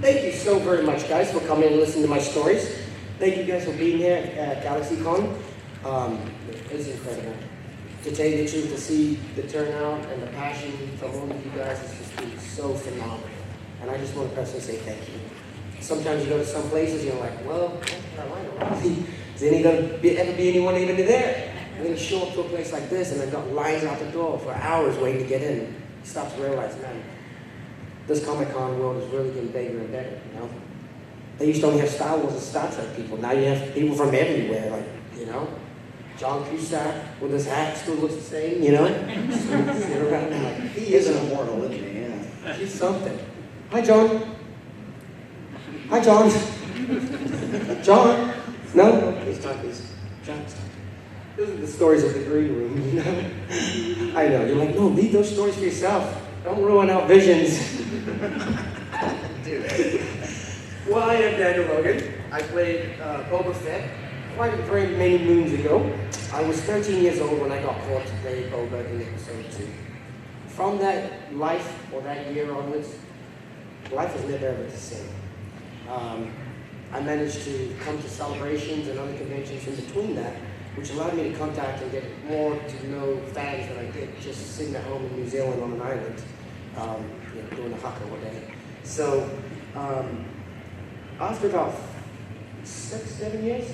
Thank you so very much, guys, for coming and listening to my stories. Thank you guys for being here at GalaxyCon. It's incredible. To tell you the truth, to see the turnout and the passion from all of you guys has just been so phenomenal. And I just want to personally say thank you. Sometimes you go to some places, you're like, well, is there ever be anyone even there? And then you show up to a place like this, and I've got lines out the door for hours waiting to get in. You start to realize, man, this Comic-Con world is really getting bigger and better, you know? They used to only have Star Wars and Star Trek people. Now you have people from everywhere, like, you know? John Cusack with his hat still looks the same, you know? He is an immortal, isn't he? Yeah. He's something. Hi, John. Hi, John. John? No? He's talking. John. Those are the stories of the green room, you know? I know. You're like, no, leave those stories for yourself. Don't ruin our visions. Dude. Well, I am Daniel Logan. I played Boba Fett quite very many moons ago. I was 13 years old when I got called to play Boba in episode 2. From that life, or that year onwards, life was never ever the same. I managed to come to celebrations and other conventions in between that, which allowed me to contact and get more to know fans than I did just sitting at home in New Zealand on an island, doing a haka one day. So, after about 6-7 years,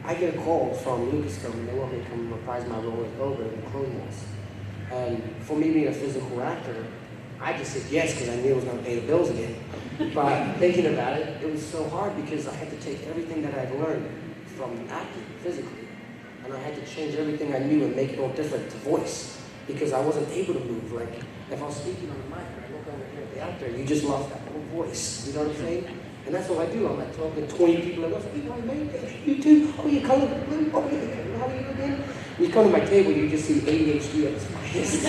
I get a call from Lucasfilm, and they want me to come reprise my role as Boba in the Clone Wars. And for me being a physical actor, I just said yes because I knew I was going to pay the bills again. But thinking about it, it was so hard because I had to take everything that I'd learned from acting physically, and I had to change everything I knew and make it all different to voice because I wasn't able to move. Like if I was speaking on the mic and I look over here at the actor, you just lost that whole voice. You know what I'm saying? And that's what I do. I'm like talking to 20 people at once. Hey, my man, you too? Oh, you color blue? Oh, yeah. How are you again? When you come to my table, you just see ADHD at its finest.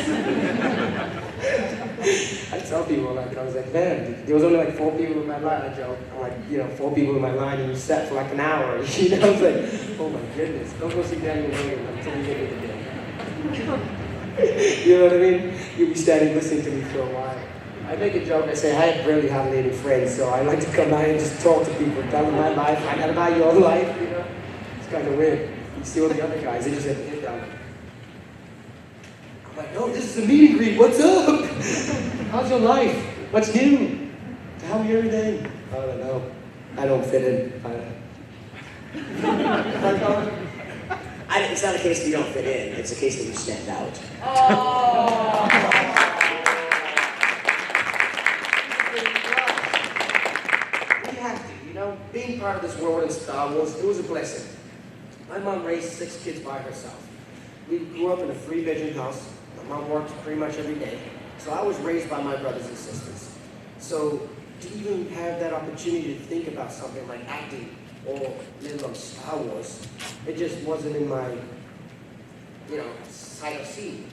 I tell people, like, I was like, man, there was only like 4 people in my line. I joke. I'm like, 4 people in my line, and you sat for like an hour. You know, I was like, oh my goodness, don't go see Daniel Logan until you get in the day. You know what I mean? You'll be standing listening to me for a while. I make a joke, I say, I really hardly any friends, so I like to come out and just talk to people, tell them my life, find out about your life, you know? It's kind of weird. You see all the other guys, they just have to hit down. I'm like, no, this is a meet and greet, what's up? How's your life? What's new? How are you everything? I don't know. I don't fit in. It's not a case that you don't fit in, it's a case that you stand out. Oh! Being part of this world in Star Wars, it was a blessing. My mom raised 6 kids by herself. We grew up in a 3-bedroom house. My mom worked pretty much every day. So I was raised by my brothers and sisters. So to even have that opportunity to think about something like acting or let alone Star Wars, it just wasn't in my, sight of seeing.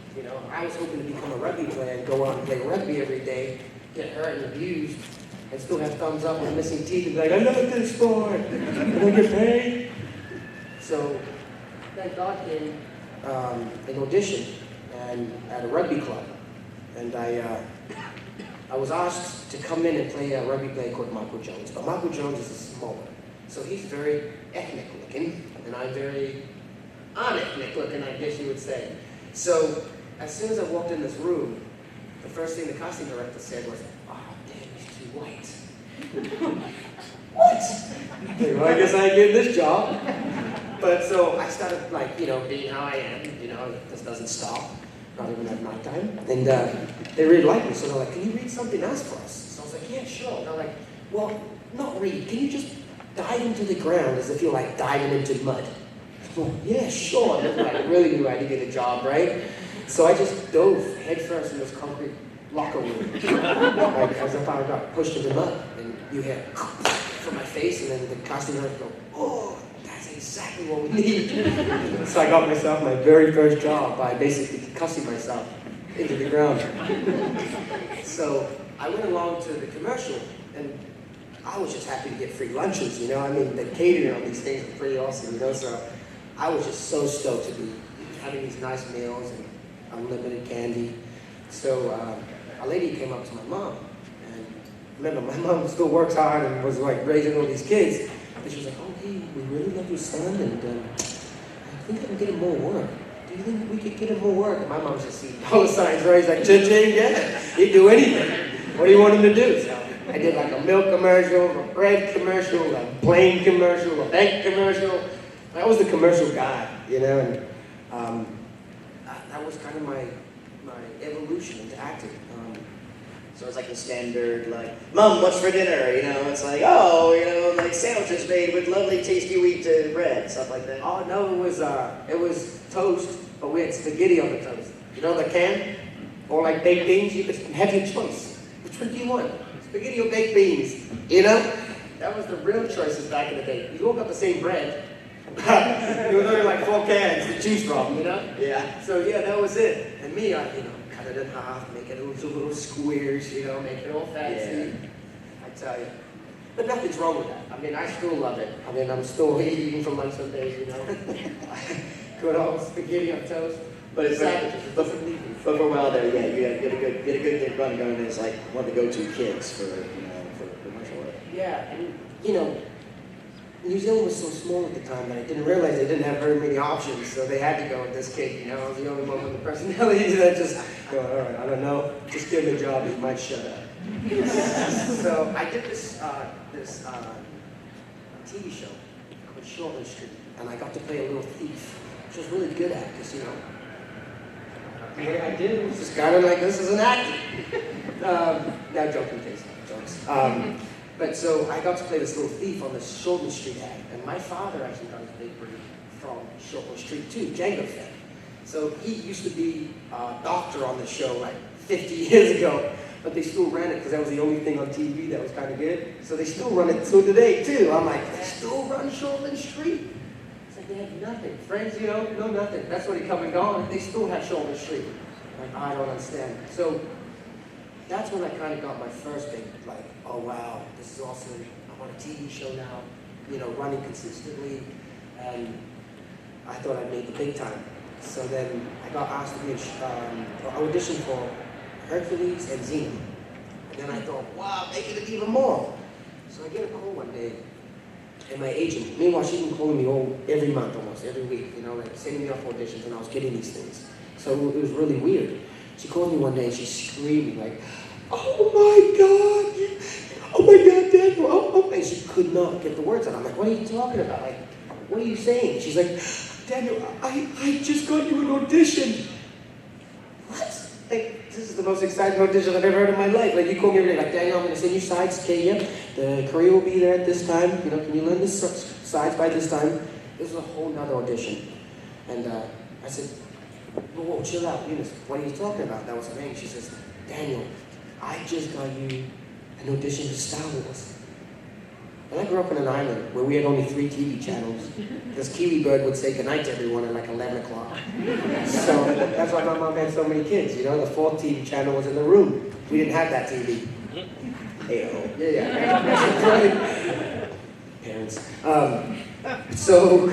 I was hoping to become a rugby player and go out and play rugby every day, get hurt and abused, and still have thumbs up with missing teeth and be like, I love this sport, I don't get paid. So, thank God came an audition at a rugby club. And I was asked to come in and play a rugby player called Michael Jones. But Michael Jones is smaller. So he's very ethnic looking, and I'm very un-ethnic looking, I guess you would say. So, as soon as I walked in this room, the first thing the casting director said was, white. What? Well, I guess I get this job. But so I started being how I am, this doesn't stop, not even at night time. And they really liked me, so they're like, can you read something else for us? So I was like, yeah, sure. They're like, well, not read, can you just dive into the ground as if you're like diving into mud? Well, yeah, sure. And I really knew I had to get a job, right? So I just dove headfirst in this concrete locker room, as if I got pushed into the mud, and you hear from my face, and then the casting director go, oh, that's exactly what we need. So I got myself my very first job by basically cussing myself into the ground. So I went along to the commercial, and I was just happy to get free lunches, the catering on these things was pretty awesome, so I was just so stoked to be having these nice meals and unlimited candy. So a lady came up to my mom, and remember, my mom still works hard and was like raising all these kids. But she was like, oh, hey, we really love your son, and I think I can get him more work. Do you think we could get him more work? And my mom's just seeing dollar signs raised like, cha-ching, yeah, he'd do anything. What do you want him to do? So I did like a milk commercial, a bread commercial, a plane commercial, a bank commercial. I was the commercial guy, you know, and that was kind of my evolution into acting. So it's like the standard, like, Mom, what's for dinner? You know, it's like, oh, you know, like sandwiches made with lovely, tasty wheat bread, stuff like that. Oh no, it was toast, but we had spaghetti on the toast. You know the can? Or like baked beans. You could have your choice. Which one do you want? Spaghetti or baked beans? You know? That was the real choices back in the day. You all got the same bread. There was only like 4 cans to choose from, you know? Yeah. So yeah, that was it. And me, I cut it in half, make it into little squares, you know, make it all fancy. Yeah. I tell you. But nothing's wrong with that. I mean, I still love it. I mean, I'm still eating for lunch some days, you know. Good old spaghetti on toast. But for a while there, yeah, you get a good run going as like one of the go-to kids for commercial work. Yeah, and you know, New Zealand was so small at the time that I didn't realize they didn't have very many options, so they had to go with this kid, you know. I was the only one with the personality that just go, all right, I don't know, just give him a job, he might shut up. So I did this TV show called Shortland Street, and I got to play a little thief, which I was really good at, because, you know, what I did was just kind of like, this is an acting. Now joking case, jokes. But so I got to play this little thief on the Shortland Street ad, and my father actually got his big break from Shortland Street too, Django fan. So he used to be a doctor on the show like 50 years ago, but they still ran it because that was the only thing on TV that was kind of good. So they still run it till today too. I'm like, they still run Shortland Street? It's like they had nothing. Friends, you know, no nothing. That's when he come and gone. They still have Shortland Street. Like, I don't understand. So that's when I kind of got my first big, like, oh wow, this is awesome. I'm on a TV show now, you know, running consistently. And I thought I'd made the big time. So then I got asked to be audition for Hercules and Xena. And then I thought, wow, making it even more. So I get a call one day, and my agent, meanwhile, she's been calling me every month almost, every week, you know, like sending me off auditions, and I was getting these things. So it was really weird. She called me one day and she's screaming like, oh my God, Daniel, oh, and she could not get the words out. I'm like, what are you talking about? Like, what are you saying? She's like, Daniel, I just got you an audition. What? Like, this is the most exciting audition I've ever heard in my life. Like, you call me every day, like, Daniel, I'm going to send you sides, okay, yeah, the career will be there at this time, you know, can you learn the sides by this time? This was a whole nother audition. And I said, well, chill out, Eunice, what are you talking about? That was her name. She says, Daniel, I just got you an audition for Star Wars. And I grew up on an island where we had only 3 TV channels, because Kiwi Bird would say goodnight to everyone at like 11 o'clock. So that's why my mom had so many kids, you know, the 4th TV channel was in the room. We didn't have that TV. Hey-oh. Yeah. Parents. So,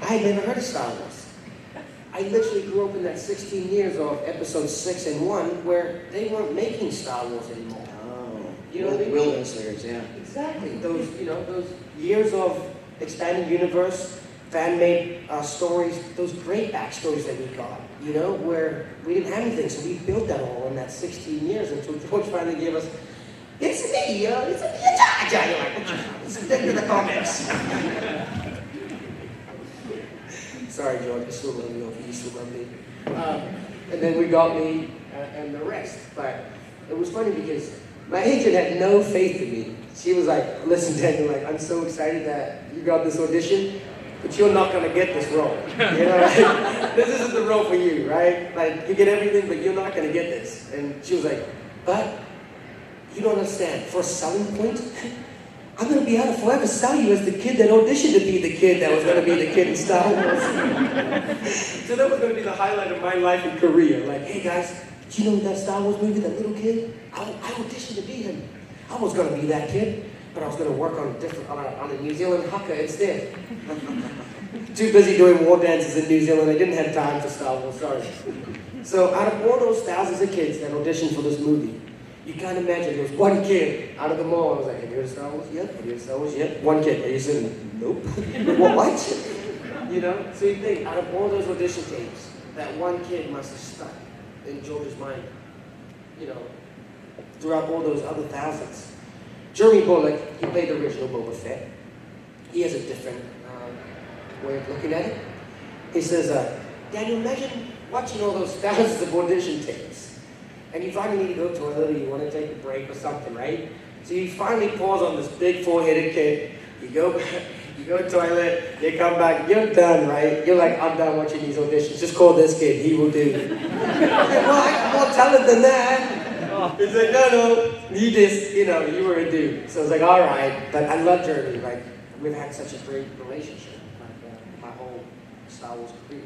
I had never heard of Star Wars. I literally grew up in that 16 years of episode 6 and 1 where they weren't making Star Wars anymore. You know what I mean? Wilderness series, yeah. Exactly. Those, you know, those years of expanded universe, fan-made stories, those great backstories that we got, you know, where we didn't have anything, so we built that all in that 16 years until George finally gave us, it's me, You're like, let's get into the comics. Sorry, George, I still love you, you still love me. And then we got me and the rest, but it was funny because my agent had no faith in me. She was like, listen, Daniel, like, I'm so excited that you got this audition, but you're not gonna get this role. You know, like, this isn't the role for you, right? Like, you get everything, but you're not gonna get this. And she was like, but you don't understand. For a selling point, I'm gonna be able to forever sell you as the kid that auditioned to be the kid that was gonna be the kid in Star Wars. So that was gonna be the highlight of my life and career. Like, hey guys, do you know that Star Wars movie, that little kid? I auditioned to be him. I was going to be that kid, but I was going to work on a New Zealand haka instead. Too busy doing war dances in New Zealand, I didn't have time for Star Wars, sorry. So out of all those thousands of kids that auditioned for this movie, You can't imagine, there was one kid out of them all. I was like, have you heard of Star Wars? Yep. Have you heard of Star Wars? Yep. One kid. Are you sitting? Nope. What? You know? So you think, out of all those audition tapes, that one kid must have stuck in George's mind, you know, throughout all those other thousands. Jeremy Bulloch, he played the original Boba Fett. He has a different way of looking at it. He says, Daniel, imagine watching all those thousands of audition tapes, and you finally need to go to the toilet, or you want to take a break or something, right? So you finally pause on this big four-headed kid, you go to the toilet, you come back, you're done, right? You're like, I'm done watching these auditions, just call this kid, he will do. Well, I'm more talented than that. It's like, no, you just, you know, you were a dude. So I was like, all right, but I love Jeremy, like, we've had such a great relationship, like, my whole Star Wars career.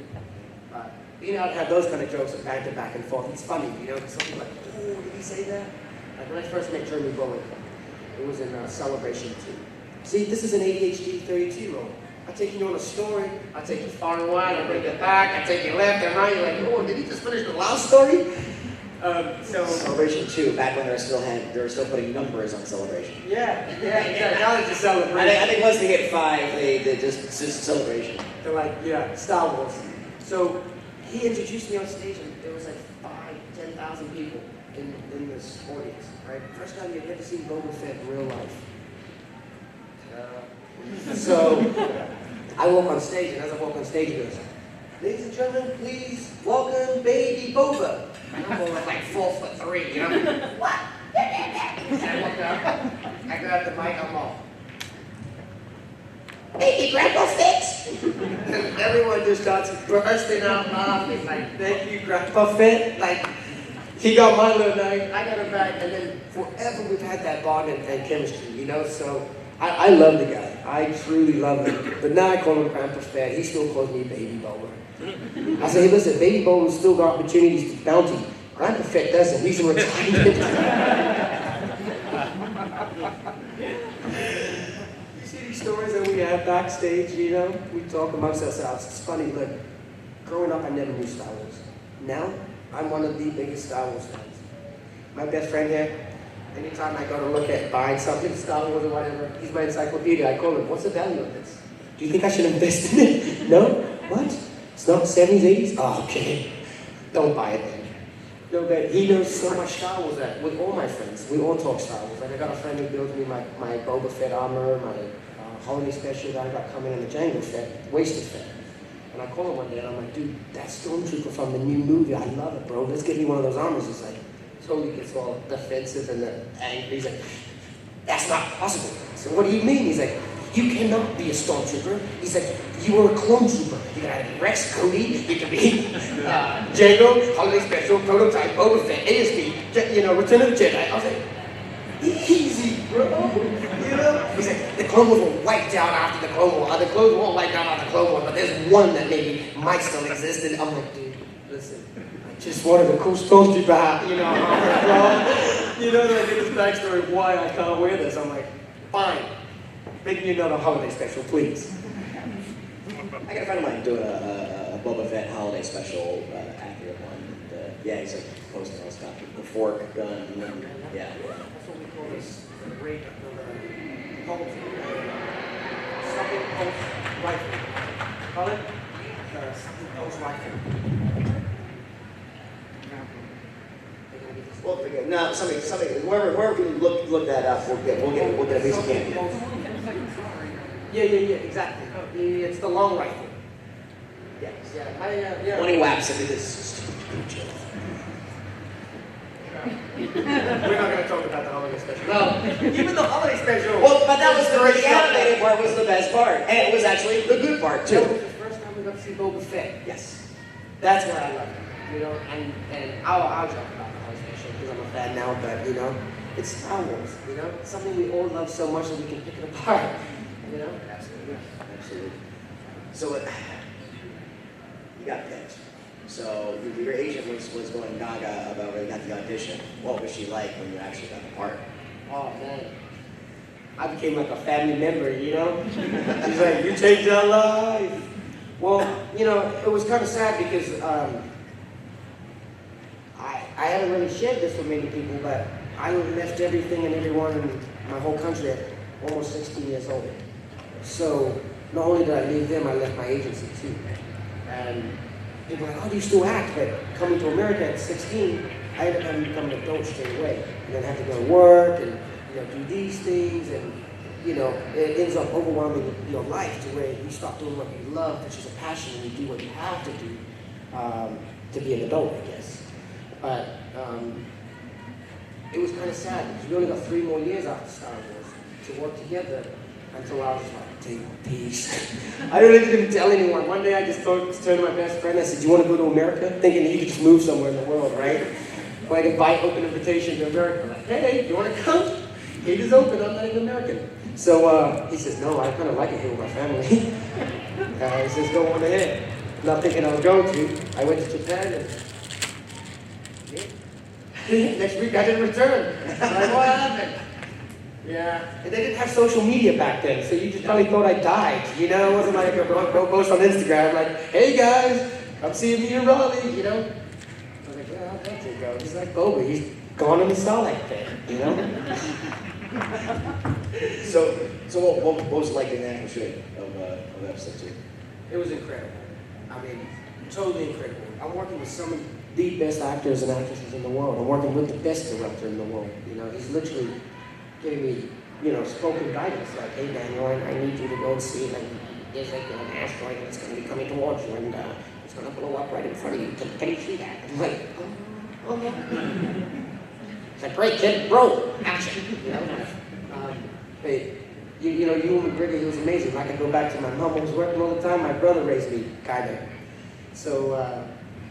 You know, I'd have those kind of jokes and banter back and forth. It's funny, you know, something like, oh, did he say that? Like when I first met Jeremy Bulloch, it was in Celebration 2. See, this is an ADHD 32-year-old. I take you on a story, I take you far and wide, I bring you back, I take you left and right, you're like, oh, did he just finish the last story? So Celebration 2, back when they were still putting numbers on Celebration. Yeah, exactly. Now it's just Celebration. I think once they hit 5, they just Celebration. They're like, yeah, Star Wars. So he introduced me on stage, and there was like 10,000 people in this audience, right? First time you'd ever seen Logan in real life. So I walk on stage, and as I walk on stage, he goes, ladies and gentlemen, please welcome Baby Boba. And I'm going like 4'3", you know? What? And I walk up, I grab the mic, I'm all, baby Grandpa Fett! And everyone just starts bursting out laughing, like, thank you, Grandpa Fett. Like, he got my little night, I got him back, and then forever we've had that bond and chemistry, you know? So I love the guy. I truly love him. But now I call him Grandpa Fett. He still calls me Baby Boba. I say, hey, listen, Baby Boba's still got opportunities to bounty. Grandpa Fett doesn't. He's a retirement. You see these stories that we have backstage, you know? We talk amongst ourselves. It's funny, look, growing up, I never knew Star Wars. Now, I'm one of the biggest Star Wars fans. My best friend here, anytime I go to look at buying something, Star Wars or whatever, he's my encyclopedia. I call him, what's the value of this? Do you think I should invest in it? No? What? It's not 70s, 80s? Oh, okay. Don't buy it then. No, but he knows so much Star Wars that with all my friends, we all talk Star Wars. Like I got a friend who built me my Boba Fett armor, my holiday special that I got coming in the Jango Fett, wasted Fett. And I call him one day and I'm like, dude, that's Stormtrooper from the new movie. I love it, bro. Let's get me one of those armors. He's like, totally gets all defensive and angry. He's like, that's not possible. So what do you mean? He's like, you cannot be a Stormtrooper. He's like, you are a clone trooper. You gotta be Rex, Cody, you can be Jango, Holiday Special, Prototype, Boba Fett, ASP, you know, Return of the Jedi. I was like, easy, bro. You know? He's like, the Clone Wars were wiped out after the Clone Wars. The Clone Wars were wiped out after the Clone Wars, but there's one that maybe might still exist. And I'm like, dude, listen, I just wanted a cool Stormtrooper hat, you know, you know, like this backstory of why I can't wear this. I'm like, fine. Make me another holiday special, please. I got a friend of mine doing a Boba Fett holiday special, accurate one. And, yeah, he's like posting all stuff. The fork, gun, and, yeah. That's what we call this rate of pulse. Something pulse rifle. Call it something pulse rifle. Well, forget. No, somebody, whoever can look that up, we'll get a piece of candy. Yeah, exactly. It's the long rifle. Yes. Yeah. 20 whaps into this. We're not going to talk about the holiday special. No, even the holiday special. Well, but that was the animated part was the best part, and it was actually the good part too. That was the first time we got to see Boba Fett. Yes. That's where I love it. You know, and I'll talk about the holiday special because I'm a fan now, but you know, it's Star Wars. You know, it's something we all love so much that we can pick it apart. You know? Absolutely. So you got picked. So your agent was going gaga about when you got the audition. What was she like when you actually got the part? Oh man, I became like a family member. You know? She's like, you changed our life. Well, you know, it was kind of sad because I hadn't really shared this with many people, but I left everything and everyone in my whole country at almost 16 years old. So not only did I leave them, I left my agency too. And people were like, oh, do you still act? But coming to America at 16, I ended up becoming an adult straight away. And then I had to go to work and do these things, and it ends up overwhelming your life to where you stop doing what you love, which is a passion, and you do what you have to do to be an adult, I guess. But it was kind of sad because we only got 3 more years after Star Wars to work together until I was like, take peace. I really didn't tell anyone. One day I just turned to my best friend. I said, do you want to go to America? Thinking that you could just move somewhere in the world, right? Like an open invitation to America. Like, hey, you want to come? Gate is open. I'm not even American. So he says, no, I kind of like it here with my family. He says, go on ahead. Not thinking I was going to. I went to Japan and next week I didn't return. I'm like, what happened? Yeah. And they didn't have social media back then, so you just probably thought I died. It wasn't like a go post on Instagram like, hey guys, I'm seeing me in Raleigh, I was like, yeah, I'd love to go. He's like Boba, he's gone in the Starlight pit, So what was it like in the actual shoot of episode 2? It was incredible. I mean, totally incredible. I'm working with some of the best actors and actresses in the world. I'm working with the best director in the world. He's literally giving me, spoken guidance, like, hey Daniel, I need you to go and see, like, there's like an asteroid that's going to be coming towards you, and it's going to blow up right in front of you. Can you see that? I'm like, oh no. It's like, great kid, bro, action. But Ewan McGregor, he was amazing. I could go back to my mom who was working all the time. My brother raised me, kind of. So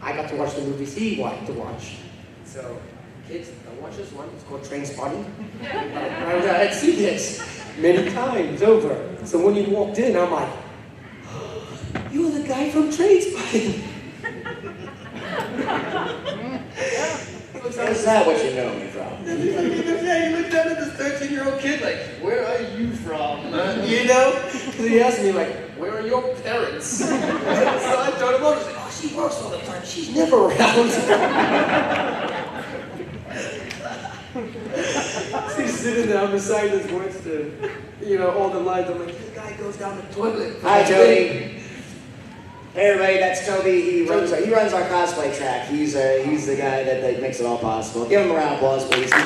I got to watch the movies he wanted to watch. So kids, don't watch this one. It's called Trainspotting. And I had seen this many times over. So when you walked in, I'm like, oh, you're the guy from Trainspotting. Is that what you know me from? Yeah, you looked down at this 13-year-old kid like, where are you from? So he asked me like, where are your parents? So I told him, I was like, oh, she works all the time. She's never around. So he's sitting there beside his voice to, all the lines. I'm like, this guy goes down the toilet. Hi, Jody. Hey everybody, that's Toby. He runs our cosplay track. He's the guy that makes it all possible. Give him a round of applause, please. My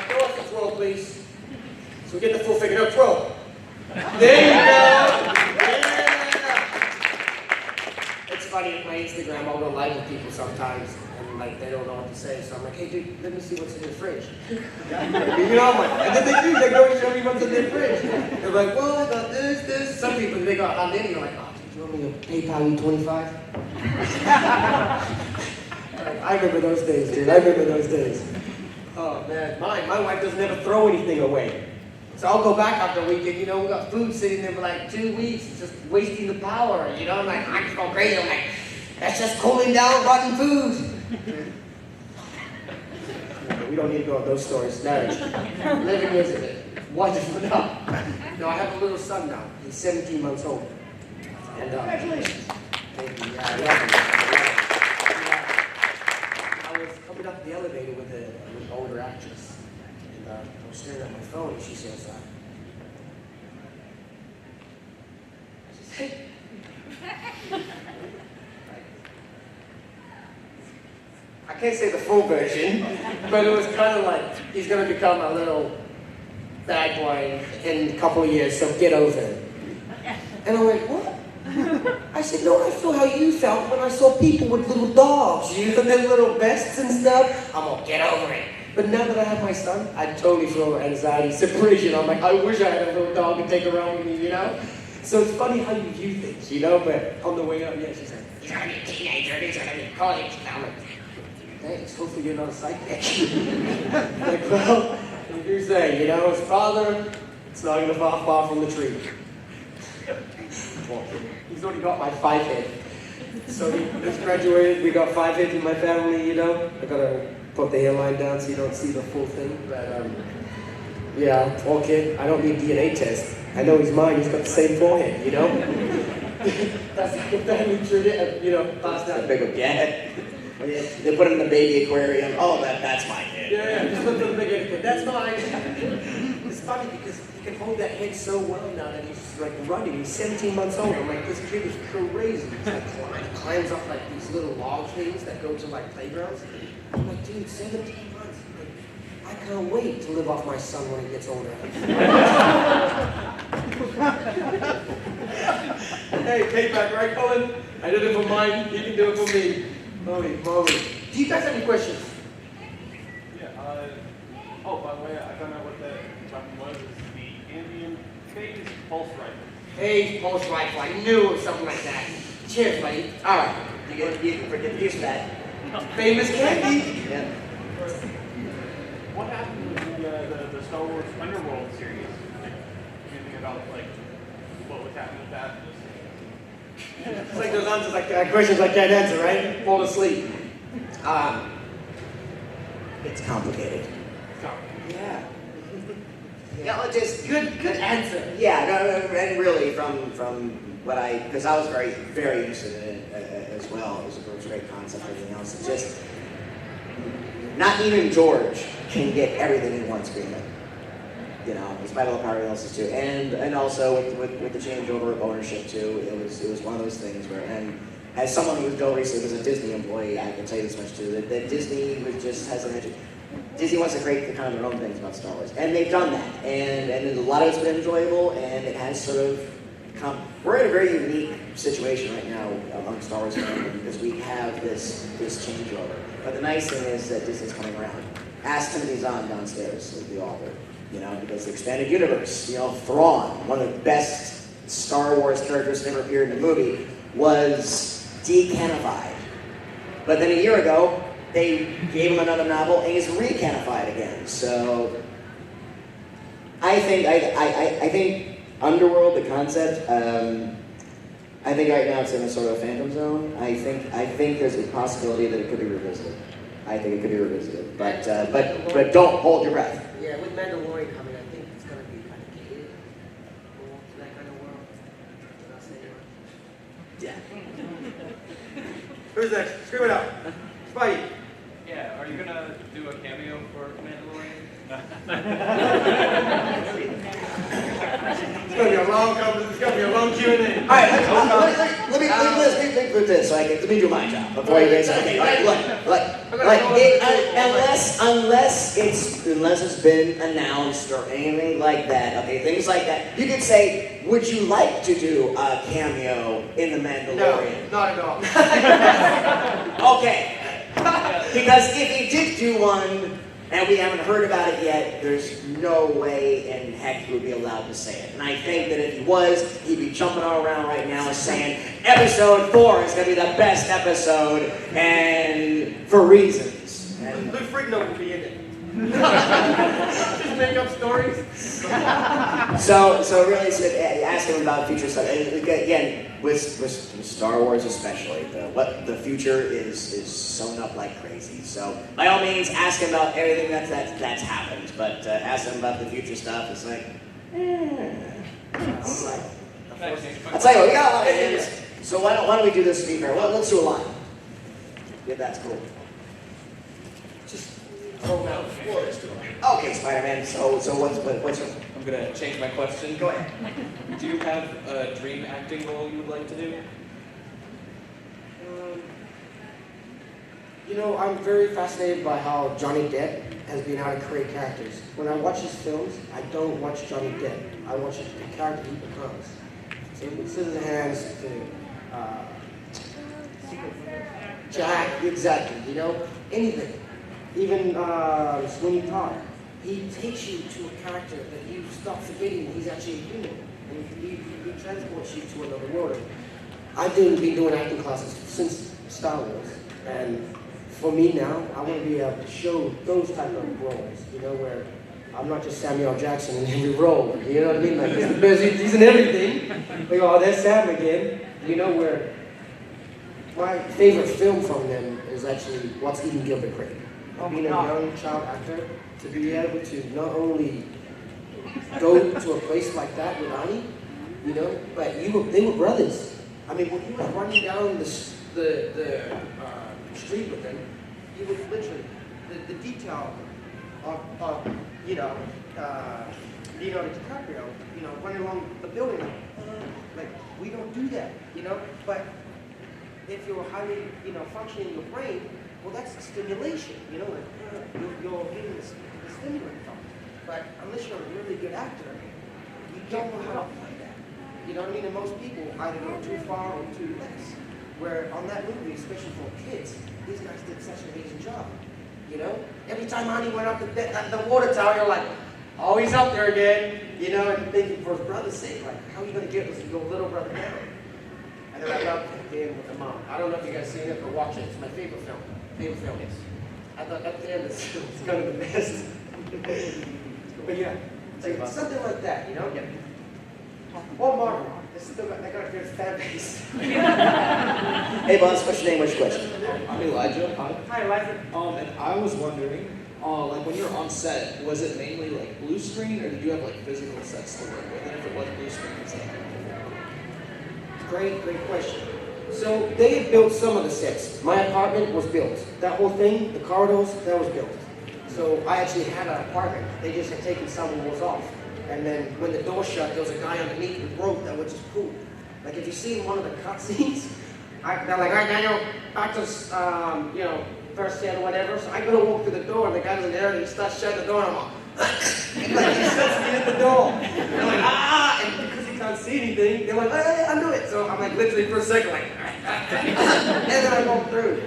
door to twirl, please. So we get the full figure. No, twirl. There you go. Yeah. It's funny on my Instagram. I'll go live with people sometimes, and like they don't know what to say. So I'm like, hey dude, let me see what's in your fridge. I'm like, and then they do. They go and show me what's in their fridge. They're like, well, I got this. Some people, they go, I'm in. You're like, oh, do you want me to PayPal you 25? I remember those days, dude. I remember those days. Oh man, my wife doesn't ever throw anything away. So I'll go back after a weekend, we got food sitting there for like 2 weeks. It's just wasting the power, I'm like, I just go crazy. I'm like, that's just cooling down rotten food. We don't need to go on those stories. Marriage. 11 years of it. Wonderful. No, I have a little son now. He's 17 months old. And, congratulations. Thank you. Yeah, I love him. I was coming up the elevator with an older actress. And I was staring at my phone, and she says, hey. I can't say the full version, but it was kind of like, he's going to become a little bad boy in a couple of years, so get over it. And I went, what? I said, no, I feel how you felt when I saw people with little dogs, their little vests and stuff. I'm going to get over it. But now that I have my son, I totally feel anxiety, separation. I'm like, I wish I had a little dog to take around with me, So it's funny how you view things, but on the way up, yeah, she's like, he's going to be a teenager, he's going to be college. I'm like, thanks, hopefully you're not a psychic. Like, well, if you're saying, his father, it's not going to fall far from the tree. Well, he's already got my 5 head. So he just graduated, we got 5 heads in my family, I gotta put the hairline down so you don't see the full thing. But yeah, poor kid, I don't need a DNA test. I know he's mine, he's got the same forehead, That's like a family tree, passed down. Big of gat. They put him in the baby aquarium. Oh, that's my kid. Yeah, just look for the big kid. That's mine. It's funny because he can hold that head so well now that he's just like running. He's 17 months old. I'm like, this kid is crazy. He's like climbs up like these little log things that go to like playgrounds. I'm like, dude, 17 months. Like, I can't wait to live off my son when he gets older. Hey, payback, right, Colin? I did it for mine. You can do it for me. Holy moly. Do you guys have any questions? Yeah, oh, by the way, I found out what the weapon was. It's the Indian phase pulse rifle. Hey, pulse rifle. I knew it was something like that. Cheers, buddy. All right. You can forget the use of that. Famous candy. Yeah. What happened with the Star Wars Underworld series? Anything about like what was happening with that? It's like those answers, like questions I can't answer, right? Fall asleep. It's complicated. Yeah. Yeah, well, just Good answer. yeah, no, and really from what because I was very interested in it as well. It was a great concept, everything else. It's just not even George can get everything in one screen. You know, in spite of all the power he else too, and also with the changeover of ownership too, it was one of those things where, and as someone who recently was a Disney employee, I can tell you this much too, that Disney has an edge. Disney wants to create the kind of their own things about Star Wars, and they've done that, and a lot of it's been enjoyable, and it has sort of we're in a very unique situation right now among Star Wars fans because we have this changeover. But the nice thing is that Disney's coming around. Ask Timothy Zahn downstairs, the author. You know, because the expanded universe, you know, Thrawn, one of the best Star Wars characters that ever appeared in a movie, was decanified. But then a year ago, they gave him another novel and he's recanified again. So I think Underworld, the concept, I think right now it's in a sort of phantom zone. I think there's a possibility that it could be revisited. I think it could be revisited. But don't hold your breath. Yeah, with Mandalorian coming, I think it's going to be kind of catered for that kind of world. Not saying much. Yeah. Who's next? Scream it out. Spidey. Yeah, are you gonna do a cameo for Mandalorian? It's going to be a long conversation. It's going to be a long Q&A. All right, let me put this so let me do my job before you guys. Okay, unless it's been announced or anything like that. Okay, things like that. You could say, would you like to do a cameo in the Mandalorian? No, not at all. Okay, because if he did do one. And we haven't heard about it yet, there's no way in heck he would be allowed to say it. And I think that if he was, he'd be jumping all around right now and saying, episode 4 is going to be the best episode, and for reasons. And Luke Frigno will be in it. Just make up stories. so really, ask him about future stuff. And again, with Star Wars especially, the future is sewn up like crazy. So by all means, ask him about everything that's happened. But ask him about the future stuff. It's like, I'll tell you what, we got a lot of hands. So why don't we do this to be fair? Well, let's do a line. Yeah, that's cool. Just throw them out. Okay, Spider-Man. So what's your? I'm gonna change my question. Go ahead. Do you have a dream acting role you would like to do? You know, I'm very fascinated by how Johnny Depp has been able to create characters. When I watch his films, I don't watch Johnny Depp. I watch the character he becomes. So with Scissorhands to Jack, exactly. You know, anything. Even Sweeney Todd. He takes you to a character that you stop forgetting he's actually a human. And he transports you to another world. I've been doing acting classes since Star Wars. And for me now, I want to be able to show those type of roles, you know, where I'm not just Samuel Jackson in every role, you know what I mean? Like, he's in everything. Like, oh, there's Sam again. You know, where my favorite film from them is actually What's Eating Gilbert Grape. Being a young child actor, to be able to not only go to a place like that with Ani, you know, but they were brothers. I mean, when he was running down the street street with him, you would literally, the detail of Leonardo DiCaprio, running along the building, like we don't do that, but if you're highly, functioning in your brain, well, that's stimulation, you're getting the stimulant from it. But unless you're a really good actor, you don't know how to play that. You know what I mean? And most people either go too far or too less. Where on that movie, especially for kids, these guys did such an amazing job. Every time Ani went up the water tower, you're like, oh, he's up there again, and thinking for his brother's sake, like, how are you going to get your little brother down? And then I love the end with the mom. I don't know if you guys seen it, but watch it. It's my favorite film. Yes. I thought at the end it's kind of the best. But yeah, it's something like that, Yeah. Or Marvel. They got a good fan base. Hey, boss, what's your name? What's your question? I'm Elijah. Hi, Elijah. And I was wondering, like when you're on set, was it mainly like blue screen, or did you have like physical sets to work with? And if it was blue screen, what's that? Great question. So they had built some of the sets. My apartment was built. That whole thing, the corridors, that was built. So I actually had an apartment. They just had taken some walls off. And then when the door shut, there was a guy underneath with rope that would just pull. Like if you see one of the cut scenes, they're like, all right, Daniel, back to, first scene or whatever. So I go to walk through the door, and the guy's in there, and he starts shutting the door, and I'm like, like he starts to get the door. And they're like, and because he can't see anything, they're like, hey, undo it. So I'm like literally for a second, like, and then I go through.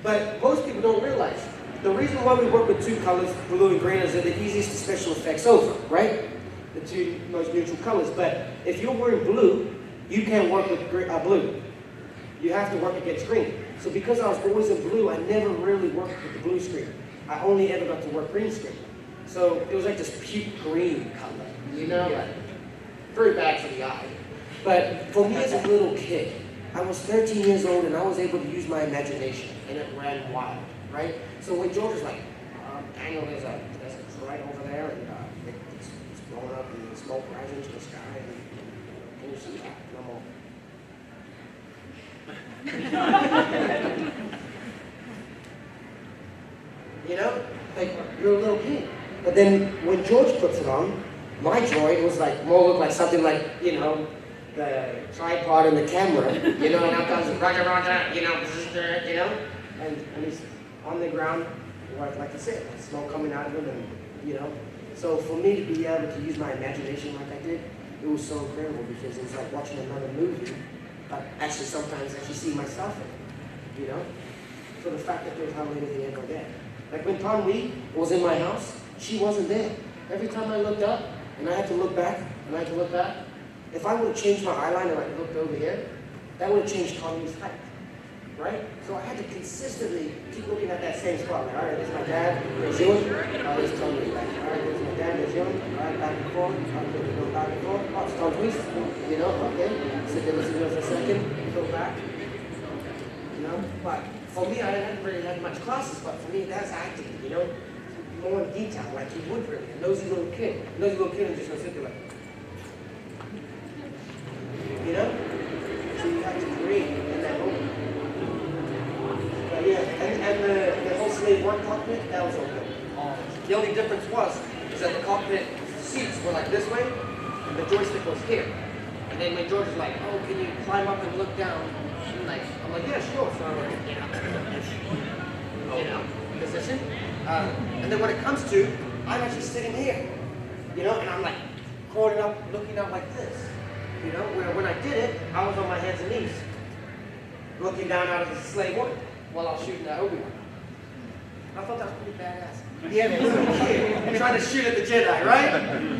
But most people don't realize. The reason why we work with two colors, blue and green, is they're the easiest special effects over, right? The two most neutral colors. But if you're wearing blue, you can't work with blue. You have to work against green. So because I was always in blue, I never really worked with the blue screen. I only ever got to work green screen. So it was like this puke green color, like very bad for the eye. But for me as a little kid, I was 13 years old and I was able to use my imagination, and it ran wild, right? So when George was like, Daniel, there's a light over there, and it's blowing up and smoke rising to the sky, and can you see that? And I'm all, like you're a little kid. But then when George puts it on, my droid was like looked like something like, the tripod and the camera, and out comes Roger, and he's on the ground, like I said, like smoke coming out of him, and So for me to be able to use my imagination like I did, it was so incredible because it was like watching another movie. But actually sometimes I see myself in it, So the fact that there's hardly anything ever there. Like when Tom Lee was in my house, she wasn't there. Every time I looked up, and I had to look back, if I would have changed my eyeliner, like looked over here, that would have changed Tom Lee's height, right? So I had to consistently keep looking at that same spot. Like, all right, there's my dad, there's you, there's Tom Lee. Like, all right, there's my dad, there's you, all right, back and forth, okay, go back and forth, oh, it's Tom Lee, okay, sit there, listen to it for a second, go back, But for me, I hadn't really had much classes, but for me, that's acting, more in detail, like you would really. A nosy little kid. A nosy little kid is just going to sit there like, So you have to create in that moment. But yeah, and the whole slave one cockpit, that was okay. The only difference is that the cockpit seats were like this way, and the joystick was here. And then when George was like, oh, can you climb up and look down? I'm like, yeah, sure. So I'm like, position. And then when it comes to, I'm actually sitting here, and I'm like crawling up, looking up like this, where when I did it, I was on my hands and knees, looking down out of the slave one while I was shooting that Obi-Wan. I thought that was pretty badass. Yeah, man, little kid trying to shoot at the Jedi, right?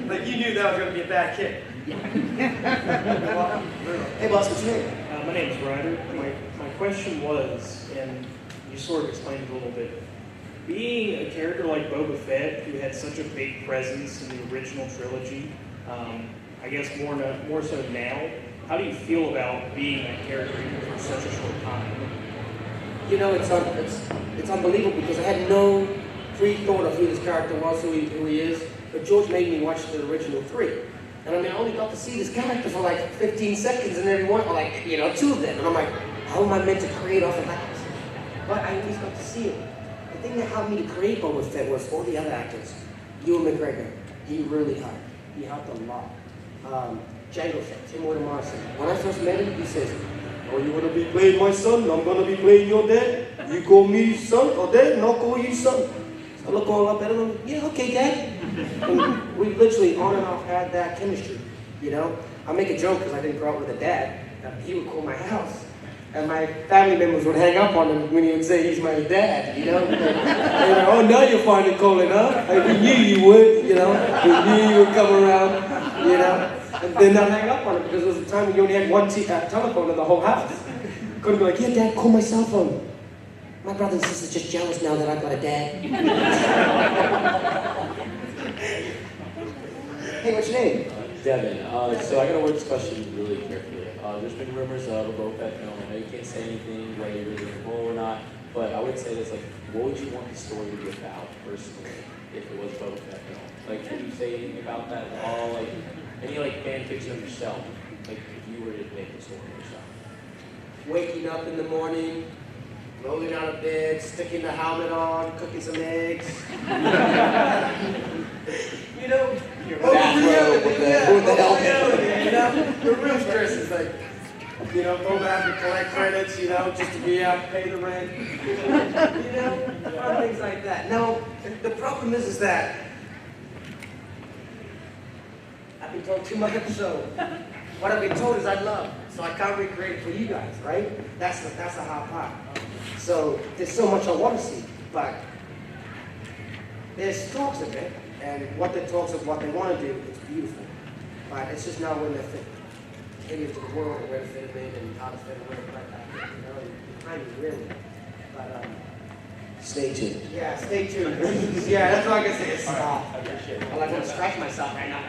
Like you knew that was going to be a bad kid. Hey, boss, what's your name? My name is Ryder. My question was, and you sort of explained it a little bit, being a character like Boba Fett, who had such a big presence in the original trilogy, I guess more so now, how do you feel about being that character for such a short time? It's unbelievable because I had no pre-thought of who this character was, who he is, but George made me watch the original 3. And I only got to see this character for like 15 seconds in every one, or like, 2 of them. And I'm like, how am I meant to create off of that? but I always got to see him. The thing that helped me to create Boba Fett was all the other actors. Ewan McGregor, he really helped. He helped a lot. Django Fett, Tim Morrison. When I first met him, he says, "Oh, you want to be playing my son? I'm going to be playing your dad. You call me son or dad, and I'll call you son." So I look all up at him, yeah, okay, Dad. And we literally on and off had that chemistry, you know? I make a joke because I didn't grow up with a dad. He would call my house. And my family members would hang up on him when he would say he's my dad, you know? They were like, "Oh, now you're finally calling, huh? We knew you would, you know? We knew you would come around, you know? And then I'd hang up on him because there was a time when you only had one telephone in the whole house. Couldn't be like, "Yeah, Dad, call my cell phone. My brother and sister's just jealous now that I've got a dad." Hey, what's your name? Devin, so I gotta word this question really carefully. There's been rumors of a Boba Fett film. I know you can't say anything, whether you're really involved or not, but I would say this, like, what would you want the story to be about, personally, if it was Boba Fett film? Like, can you say anything about that at all? Like, any, like, fan fiction of yourself? Like, if you were to make the story yourself? Waking up in the morning, rolling out of bed, sticking the helmet on, cooking some eggs. You know, Bathrobe with the helmet. You know, the real stress is like, you know, go back and collect credits, you know, just to be out, pay the rent. You know, things like that. Now, the problem is that I've been told too much, so what I've been told is I love, so I can't recreate it for you guys, right? That's the hard part. So there's so much I want to see, but there's talks of it, and what the talks of what they want to do, it's beautiful. But it's just not when they fit into the world and where to fit them in and how to fit them in like that. You know, and timing really. But Stay tuned. yeah, stay tuned. Yeah, that's all I can say is stop. I like want to scratch myself right now.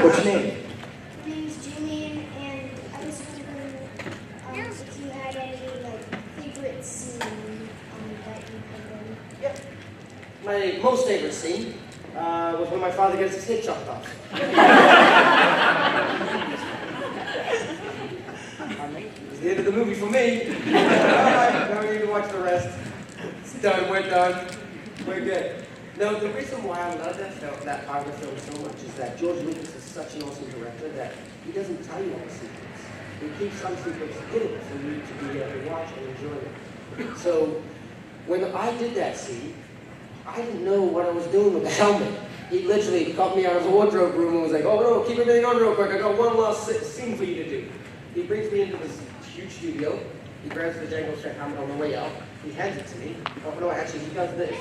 What's your name? My name's Julian, and I was wondering if you had any favorite scene that you put in. Yep. My most favorite scene was when my father gets his head chopped off. It was the end of the movie for me. Alright, now we need to watch the rest. It's done, we're done. We're good. No, the reason why I love that part of the film so much is that George Lucas is such an awesome director that he doesn't tell you all the secrets. He keeps some secrets hidden for you to be able to watch and enjoy it. So when I did that scene, I didn't know what I was doing with the helmet. He literally caught me out of the wardrobe room and was like, "Oh no, keep everything on real quick. I got one last scene for you to do." He brings me into this huge studio. He grabs the Django Fett helmet on the way out. He hands it to me. Oh no, actually he does this.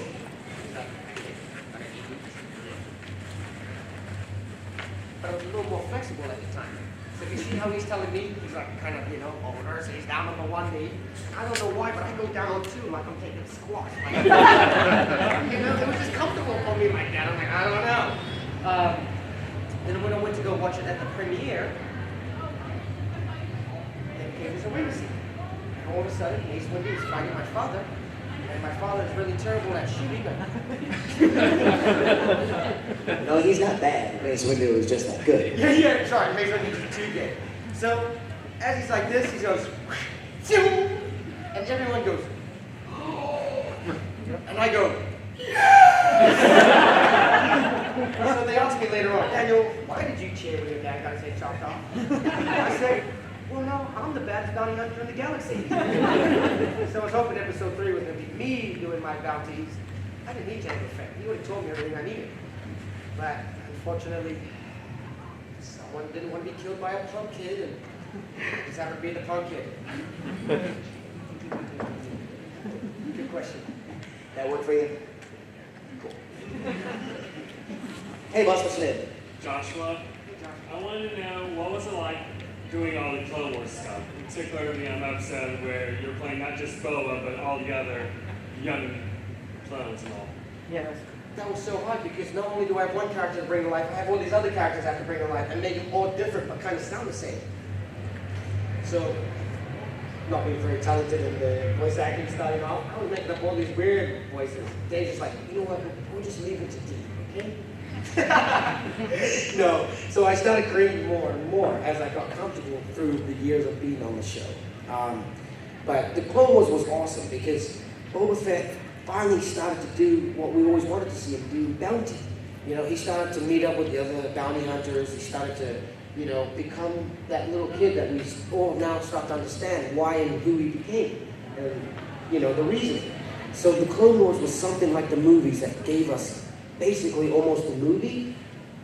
But I was a little more flexible at the time. So you see how he's telling me, he's like kind of, you know, over, so he's down on the one knee. I don't know why, but I go down on two like I'm taking a squat. Like, you know, it was just comfortable for me like that. I'm like, I don't know. Then when I went to go watch it at the premiere, then came this away scene. And all of a sudden, Mace Windu is fighting my father. And my father is really terrible at shooting. No, he's not bad. Mace Windu is just that good. Yeah, sorry, Mace Windu is too good. So, as he's like this, he goes, "Phew!" And everyone goes, "Oh!" And I go, "Yeah!" So they asked me later on, "Daniel, why did you cheer when your dad got his head chopped off?" I said, "Well, no, I'm the baddest bounty hunter in the galaxy." So I was hoping episode 3 was going to be me doing my bounties. I didn't need Django Fett. He would have told me everything I needed. But unfortunately, someone didn't want to be killed by a punk kid, and I just happened to be the punk kid. Good question. That work for you? Cool. Hey, boss, what's your name? Joshua, I wanted to know what was it like doing all the Clone Wars stuff, particularly on an episode where you're playing not just Boba, but all the other young clones and all. Yeah, that was so hard because not only do I have one character to bring to life, I have all these other characters I have to bring to life and make them all different but kind of sound the same. So, not being very talented in the voice acting starting off, I was making up all these weird voices. Dave's just like, "You know what, we'll just leave it to D, okay?" No, so I started creating more and more as I got comfortable through the years of being on the show. But the Clone Wars was awesome because Boba Fett finally started to do what we always wanted to see him do, bounty. You know, he started to meet up with the other bounty hunters. He started to, you know, become that little kid that we all now start to understand why and who he became. And, you know, the reason. So the Clone Wars was something like the movies that gave us basically almost a movie,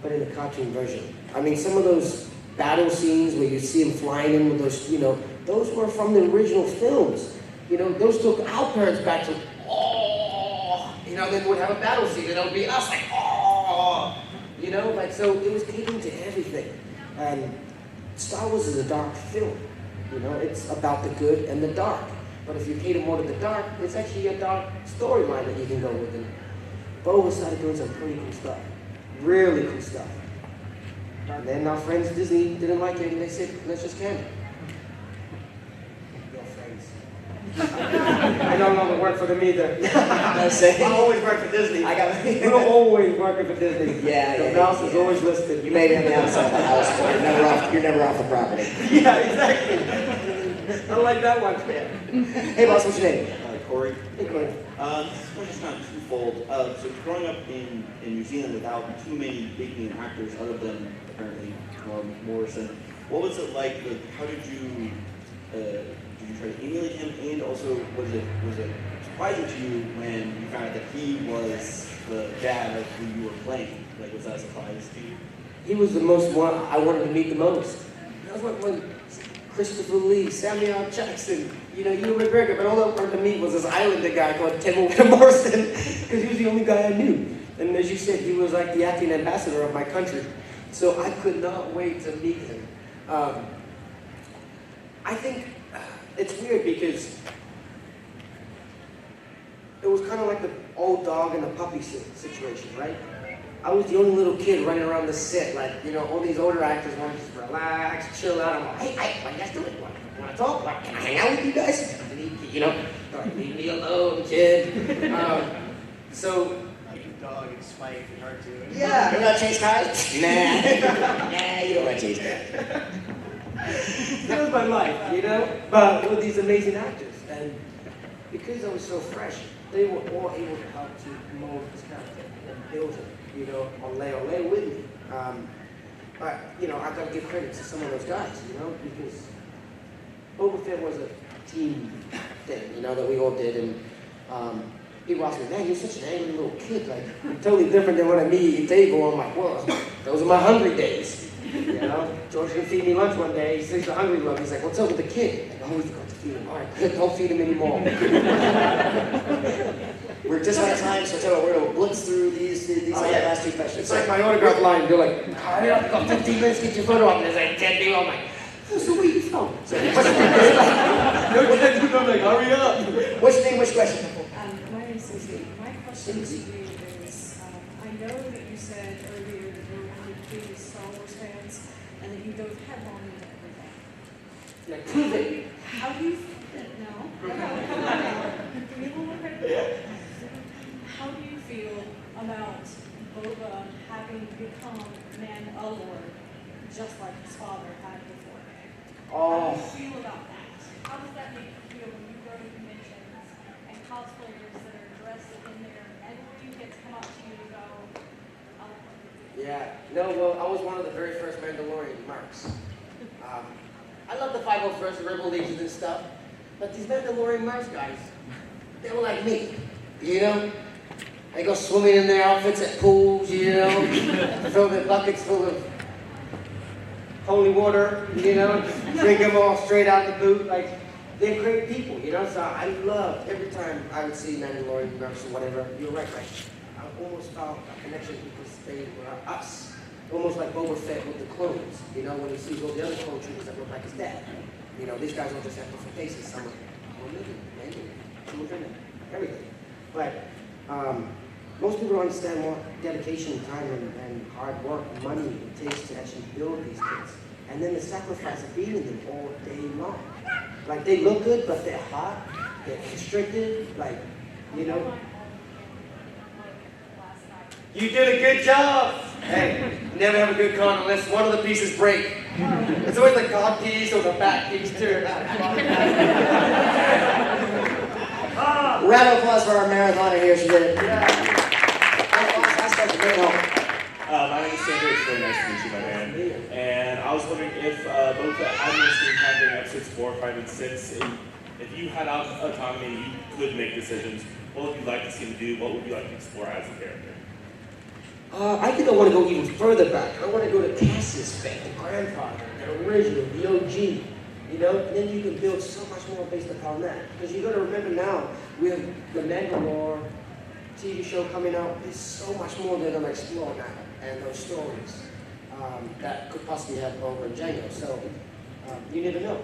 but in a cartoon version. I mean, some of those battle scenes where you see him flying in with those, you know, those were from the original films. You know, those took our parents back to, oh, you know, they would have a battle scene and it would be us like, oh, you know, like, so it was catering to everything. And Star Wars is a dark film, you know, it's about the good and the dark. But if you cater more to the dark, it's actually a dark storyline that you can go with. And Boba started doing some pretty cool stuff, really cool stuff. And then our friends Disney didn't like it and they said, let's just cancel. Your friends. I no longer work for them either. I always work for Disney. We're We're always working for Disney. Yeah, The yeah, mouse is yeah. always listed. You may be on the outside of the house, but you're never off the property. Yeah, exactly. I like that one, man. Hey, boss, what's your name? Corey. Hey, Corey. This question's kind of twofold. So growing up in New Zealand without too many big name actors other than apparently Morrison, what was it like? How did you try to emulate him? And also, was it surprising to you when you found out that he was the dad of who you were playing? Like, was that a surprise to you? He was the most one I wanted to meet the most. That was when Christopher Lee, Samuel L. Jackson, you know, Ewan McGregor, but all I wanted to meet was this Islander guy called Tim Morrison, because he was the only guy I knew. And as you said, he was like the acting ambassador of my country. So I could not wait to meet him. I think it's weird because it was kind of like the old dog and the puppy situation, right? I was the only little kid running around the set, like, you know, all these older actors want to just relax, chill out. I'm like, hey, what are you guys doing? Want to talk? Like, can I hang out with you guys? You know, like, leave me alone, kid. So, Like a dog and Spike and cartoon. Yeah. You're gonna change cars? Nah, you don't want to change cars. that was my life, you know? But with these amazing actors. And because I was so fresh, they were all able to help to mold this character and build him, you know, on lay with me. But, you know, I gotta give credit to some of those guys, you know, because Boba Fett was a team thing, you know, that we all did. And people ask me, man, you're such an angry little kid. Like, you're totally different than when I meet you at table. I'm like, well, those are my hungry days. You know, George didn't feed me lunch one day. He says the hungry look. He's like, what's up with the kid? I always got to feed him. All right, good, don't feed him anymore. We're just out of time, so tell me, we're gonna blitz through these last two questions. It's like my autograph line. They're like, hurry up, you got 15 minutes to get your photo up. And there's like 10 people. I'm like, oh, so where you from? So, I'm like, hurry up. What's your name? Which question? My name is Susie. My question to you is, I know that you said earlier that you're one of the biggest Star Wars fans and that you go headlong into everything. Like, prove it. How do you How do you feel about Boba having become Mandalore just like his father had beforehand? How do you feel about that? How does that make you feel when you go to conventions and cosplayers that are dressed in there, and you get to come up to you and go, I love it? Yeah. No, well, I was one of the very first Mandalorian marks. I love the 501st Rebel Legion and stuff, but these Mandalorian marks guys, they were like me, you know? They go swimming in their outfits at pools, you know? Fill their buckets full of holy water, you know? Drink them all straight out the boot. Like, they're great people, you know? So I loved every time I would see Mandalorian marks or whatever. You're right, like, I almost felt a connection because they were us. Almost like Boba Fett with the clones, you know, when he sees all the other clone troopers that look like his dad. You know, these guys don't just have different faces. Some are living, some are different, everything. But most people don't understand what dedication, time, and hard work, money it takes to actually build these kids. And then the sacrifice of being in them all day long. Like, they look good, but they're hot, they're constricted, like, you know. You did a good job. Hey, never have a good con unless one of the pieces break. It's always the God piece or the back piece too. Round of applause for our marathoner here. She did it. Ask us to bring it home. My name is Sander. It's really nice to meet you, my man. And I was wondering if both the admin screen time during episodes 4, 5, and 6, if you had autonomy and you could make decisions, what would you like to see him do? What would you like to explore as a character? I think I want to go even further back. I want to go to Cassius back, the grandfather, the original, the OG. You know, and then you can build so much more based upon that. Because you got to remember now, with the Mandalore TV show coming out, there's so much more they're going to explore now, and those stories that could possibly have Boba and Jango. So you never know.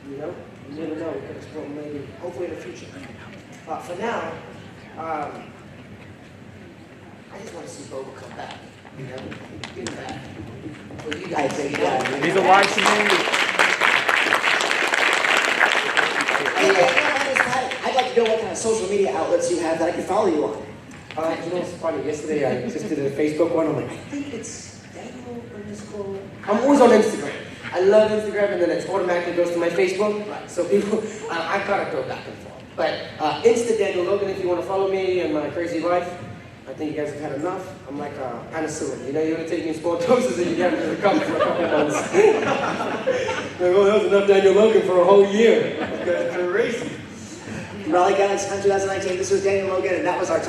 You know, you never know. We could explore maybe, hopefully in the future. For now, I just want to see Boba come back. You know, get him back. Well, you guys think He's a wise man. I'd like to know what kind of social media outlets you have that I can follow you on. You know, it's funny. Yesterday I just did a Facebook one. I'm like, I think it's Daniel _ I'm always on Instagram. I love Instagram, and then it automatically goes to my Facebook. So people, I gotta go back and forth. But Insta Daniel Logan, if you want to follow me and my crazy life. I think you guys have had enough. I'm like penicillin. You know, you want to take me in small doses and you get me to come for a couple months. Well, that was enough Daniel Logan for a whole year. That's crazy. Raleigh, GalaxyCon 2019. This was Daniel Logan, and that was our time.